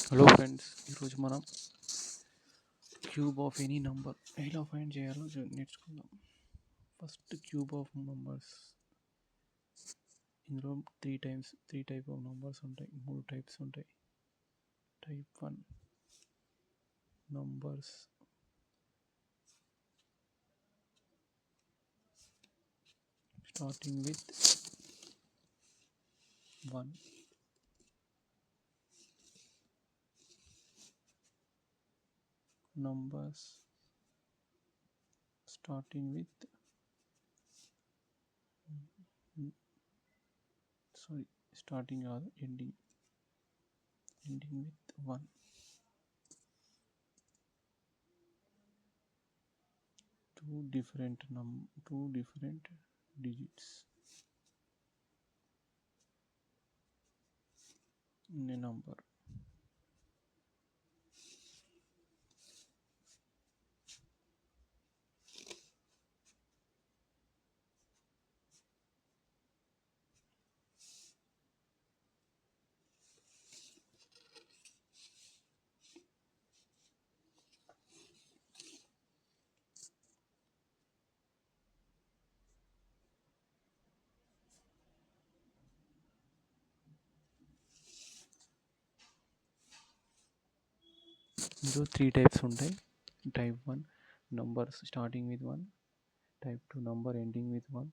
Hello friends, ఈరోజు మనం cube of any number ఎలా ఫైండ్ చేయాలో నేర్చుకుందాం. First cube of numbers. ఇందులో త్రీ టైప్ ఆఫ్ నంబర్స్ ఉంటాయి, మూడు టైప్స్ ఉంటాయి. Type 1 numbers starting with 1. Numbers starting with starting కాదు, ending with 1. two different digits in a number. ఇందులో త్రీ టైప్స్ ఉంటాయి. Type 1 numbers starting with 1, type 2 number ending with 1,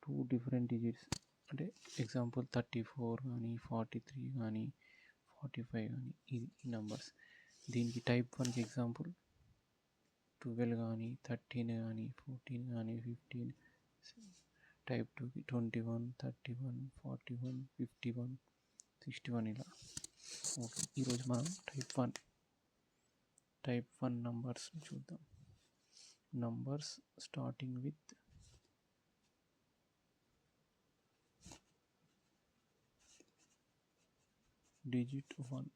two different digits. అంటే example 34 కానీ 43 కానీ 45 కానీ ఇది ఈ నంబర్స్. దీనికి టైప్ 1కి ఎగ్జాంపుల్ 12 కానీ 13 కానీ 14 కానీ 15. టైప్ 2కి 21, 31, 41, 51, 61 ఇలా. ఓకే, ఈరోజు మనం టైప్ 1 నంబర్స్ చూద్దాం. Numbers starting with digit 1.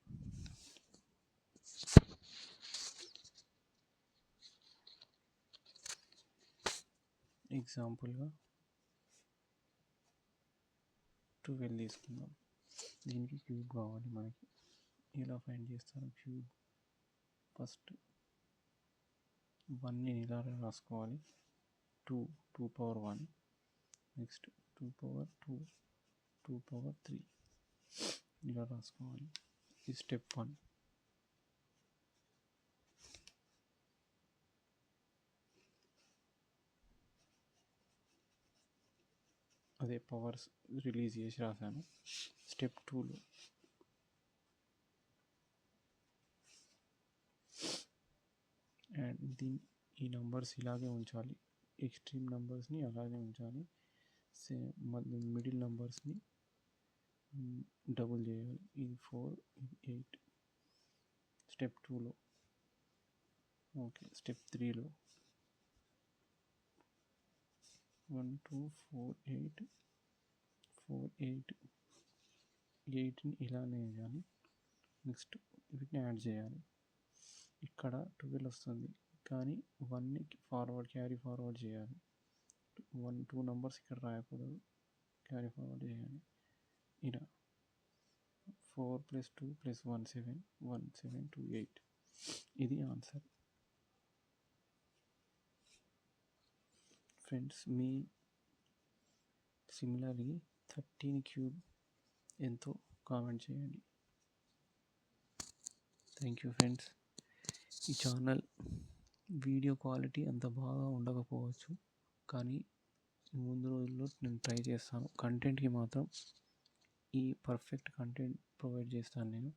ఎగ్జాంపుల్గా 12 తీసుకుందాం. దీనికి క్యూబ్ కావాలి మనకి. ఎలా ఫైండ్ చేస్తాను క్యూబ్? ఫస్ట్ 1ని ఇలా రాసుకోవాలి. 2 పవర్ 1, నెక్స్ట్ 2 పవర్ 2, 2 పవర్ 3 ఇలా రాసుకోవాలి. ఇది స్టెప్ 1. అదే పవర్స్ రిలీజ్ చేసి రాశాను. స్టెప్ 2లో అండ్ ఈ నంబర్స్ ఇలాగే ఉంచాలి. ఎక్స్ట్రీమ్ నంబర్స్ని అలాగే ఉంచాలి. మిడిల్ నంబర్స్ని డబుల్ చేయాలి. ఇది 4, ఇది 8. స్టెప్ 2లో. ఓకే, స్టెప్ 3లో 1, 2, 4, 8, 4, 8, 8ని ఇలానే వేయాలి. నెక్స్ట్ వీటిని యాడ్ చేయాలి. ఇక్కడ 12 వస్తుంది, కానీ 1ని క్యారీ ఫార్వర్డ్ చేయాలి. 2 నంబర్స్ ఇక్కడ రాయకూడదు, క్యారీ ఫార్వర్డ్ చేయాలి. ఇలా 4 + 2 + 1 7, 1 7 2 8. ఇది ఆన్సర్. ఫ్రెండ్స్, మీ సిమిలర్లీ 13 క్యూబ్ ఎంతో కామెంట్ చేయండి. Thank you friends. ఈ ఛానల్ వీడియో క్వాలిటీ అంత బాగా ఉండకపోవచ్చు, కానీ ముందు రోజుల్లో నేను ట్రై చేస్తాను. కంటెంట్కి మాత్రం ఈ పర్ఫెక్ట్ కంటెంట్ ప్రొవైడ్ చేస్తాను నేను.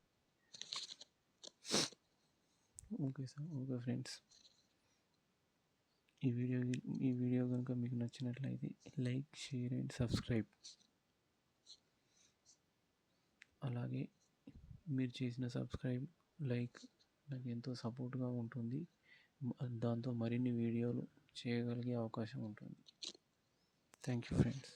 ఓకే ఫ్రెండ్స్, ఈ వీడియో కనుక మీకు నచ్చినట్లయితే లైక్, షేర్ అండ్ సబ్స్క్రైబ్. అలాగే మీరు చేసిన సబ్స్క్రైబ్, లైక్ నాకు ఎంతో సపోర్ట్గా ఉంటుంది. దాంతో మరిన్ని వీడియోలు చేయగలిగే అవకాశం ఉంటుంది. Thank you friends.